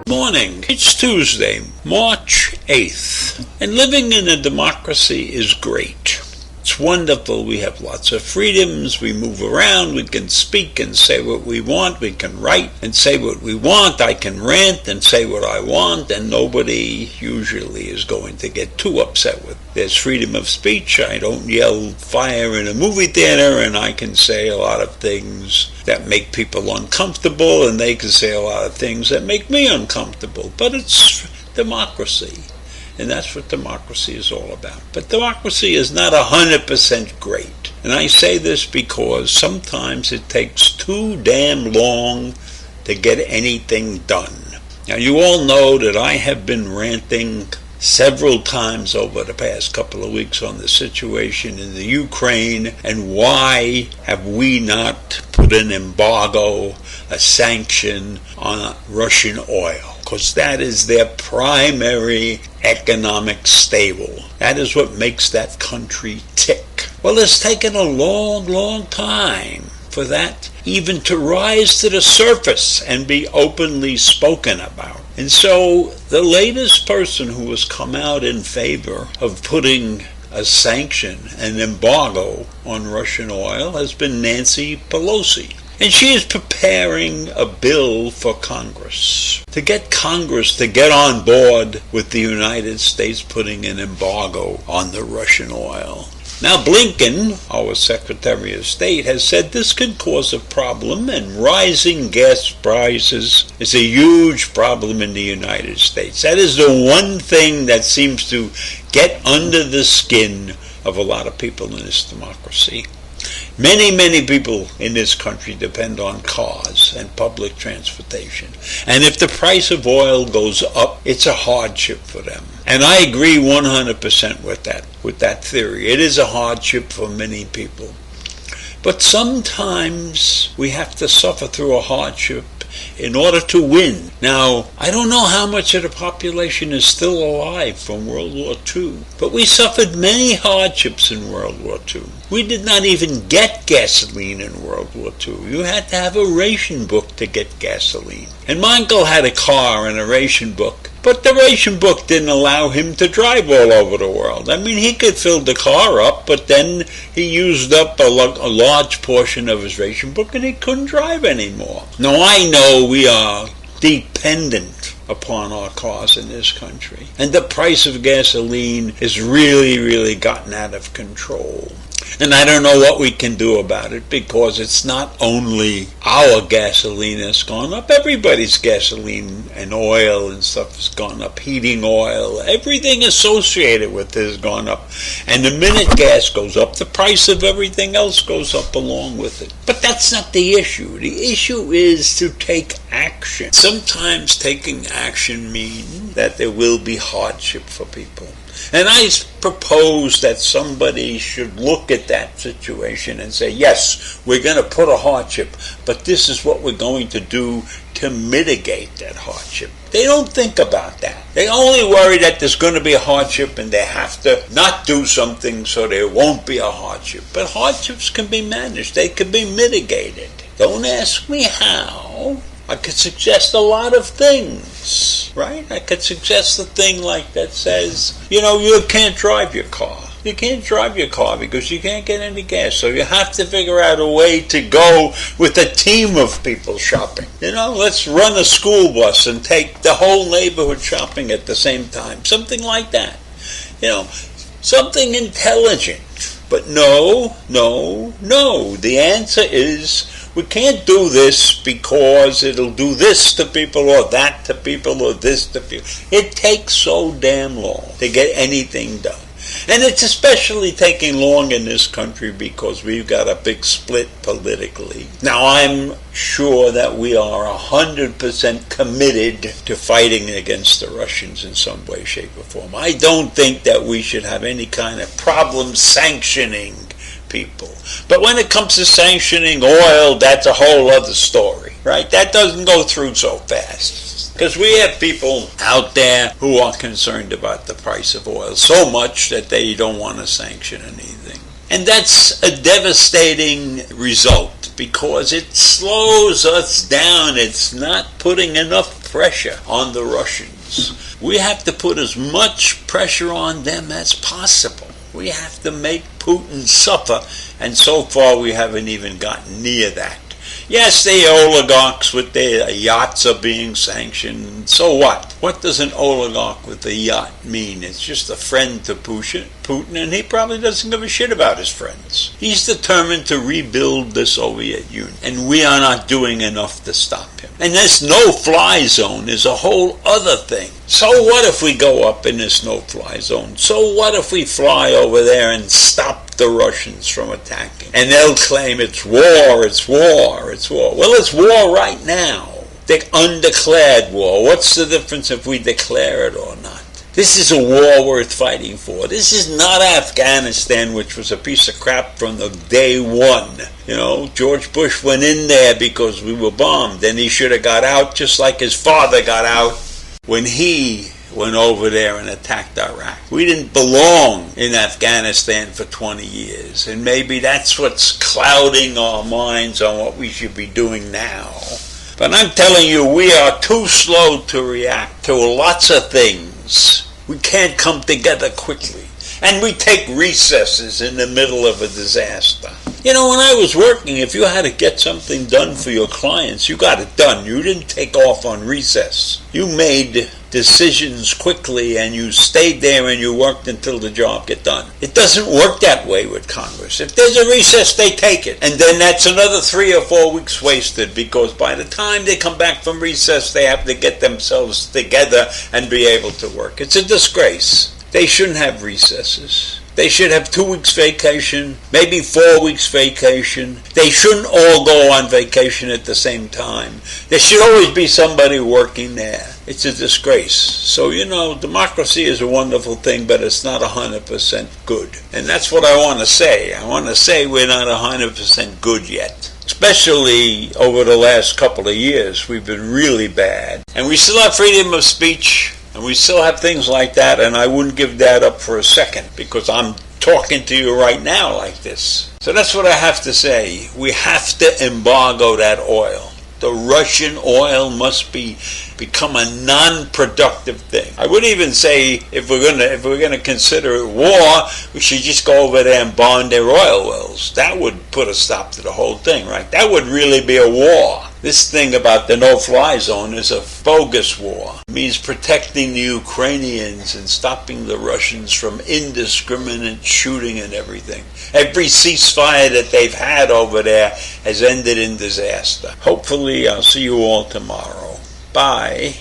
Morning. It's Tuesday, March 8th, and living in a democracy is great. It's wonderful. We have lots of freedoms. We move around. We can speak and say what we want. We can write and say what we want. I can rant and say what I want, and nobody usually is going to get too upset with it. There's freedom of speech. I don't yell fire in a movie theater, and I can say a lot of things that make people uncomfortable, and they can say a lot of things that make me uncomfortable. But it's democracy. And that's what democracy is all about. But democracy is not 100% great. And I say this because sometimes it takes too damn long to get anything done. Now, you all know that I have been ranting several times over the past couple of weeks on the situation in the Ukraine and why have we not put an embargo, a sanction on Russian oil. Because that is their primary economic stable. That is what makes that country tick. Well, it's taken a long, long time for that even to rise to the surface and be openly spoken about. And so the latest person who has come out in favor of putting a sanction, an embargo on Russian oil has been Nancy Pelosi. And she is preparing a bill for Congress to get Congress to get on board with the United States putting an embargo on the Russian oil. Now, Blinken, our Secretary of State, has said this could cause a problem, and rising gas prices is a huge problem in the United States. That is the one thing that seems to get under the skin of a lot of people in this democracy. Many, many people in this country depend on cars and public transportation. And if the price of oil goes up, it's a hardship for them. And I agree 100% with that theory. It is a hardship for many people. But sometimes we have to suffer through a hardship in order to win. Now, I don't know how much of the population is still alive from World War II, but we suffered many hardships in World War II. We did not even get gasoline in World War II. You had to have a ration book to get gasoline. And my uncle had a car and a ration book, but the ration book didn't allow him to drive all over the world. I mean, he could fill the car up, but then he used up a large portion of his ration book and he couldn't drive anymore. Now, I know we are dependent upon our cars in this country, and the price of gasoline has really, really gotten out of control. And I don't know what we can do about it, because it's not only our gasoline that's gone up. Everybody's gasoline and oil and stuff has gone up. Heating oil, everything associated with it has gone up. And the minute gas goes up, the price of everything else goes up along with it. But that's not the issue. The issue is to take action. Sometimes taking action means that there will be hardship for people. And I propose that somebody should look at that situation and say, yes, we're going to put a hardship, but this is what we're going to do to mitigate that hardship. They don't think about that. They only worry that there's going to be a hardship and they have to not do something so there won't be a hardship. But hardships can be managed. They can be mitigated. Don't ask me how. I could suggest a lot of things, right? I could suggest a thing like that says, you can't drive your car. You can't drive your car because you can't get any gas. So you have to figure out a way to go with a team of people shopping. Let's run a school bus and take the whole neighborhood shopping at the same time. Something like that. Something intelligent. But no. The answer is, we can't do this because it'll do this to people or that to people or this to people. It takes so damn long to get anything done. And it's especially taking long in this country because we've got a big split politically. Now, I'm sure that we are 100% committed to fighting against the Russians in some way, shape, or form. I don't think that we should have any kind of problem sanctioning people. But when it comes to sanctioning oil, that's a whole other story, right? That doesn't go through so fast. Because we have people out there who are concerned about the price of oil so much that they don't want to sanction anything. And that's a devastating result because it slows us down. It's not putting enough pressure on the Russians. We have to put as much pressure on them as possible. We have to make Putin suffer, and so far we haven't even gotten near that. Yes, the oligarchs with their yachts are being sanctioned. So what? What does an oligarch with a yacht mean? It's just a friend to Putin, and he probably doesn't give a shit about his friends. He's determined to rebuild the Soviet Union, and we are not doing enough to stop him. And this no-fly zone is a whole other thing. So what if we go up in this no-fly zone? So what if we fly over there and stop the Russians from attacking? And they'll claim it's war, it's war, it's war. Well, it's war right now. The undeclared war. What's the difference if we declare it or not? This is a war worth fighting for. This is not Afghanistan, which was a piece of crap from the day one. You know, George Bush went in there because we were bombed, and he should have got out just like his father got out when he went over there and attacked Iraq. We didn't belong in Afghanistan for 20 years, and maybe that's what's clouding our minds on what we should be doing now. But I'm telling you, we are too slow to react to lots of things. We can't come together quickly. And we take recesses in the middle of a disaster. You know, when I was working, if you had to get something done for your clients, you got it done. You didn't take off on recess. You made decisions quickly and you stayed there and you worked until the job get done. It doesn't work that way with Congress. If there's a recess, they take it. And then that's another 3 or 4 weeks wasted because by the time they come back from recess, they have to get themselves together and be able to work. It's a disgrace. They shouldn't have recesses. They should have 2 weeks vacation, maybe 4 weeks vacation. They shouldn't all go on vacation at the same time. There should always be somebody working there. It's a disgrace. So, you know, democracy is a wonderful thing, but it's not 100% good. And that's what I want to say. I want to say we're not 100% good yet. Especially over the last couple of years, we've been really bad. And we still have freedom of speech. And we still have things like that, and I wouldn't give that up for a second because I'm talking to you right now like this. So that's what I have to say. We have to embargo that oil. The Russian oil must become a non-productive thing. I would even say if we're gonna consider it war, we should just go over there and bomb their oil wells. That would put a stop to the whole thing, right? That would really be a war. This thing about the no-fly zone is a bogus war. It means protecting the Ukrainians and stopping the Russians from indiscriminate shooting and everything. Every ceasefire that they've had over there has ended in disaster. Hopefully, I'll see you all tomorrow. Bye.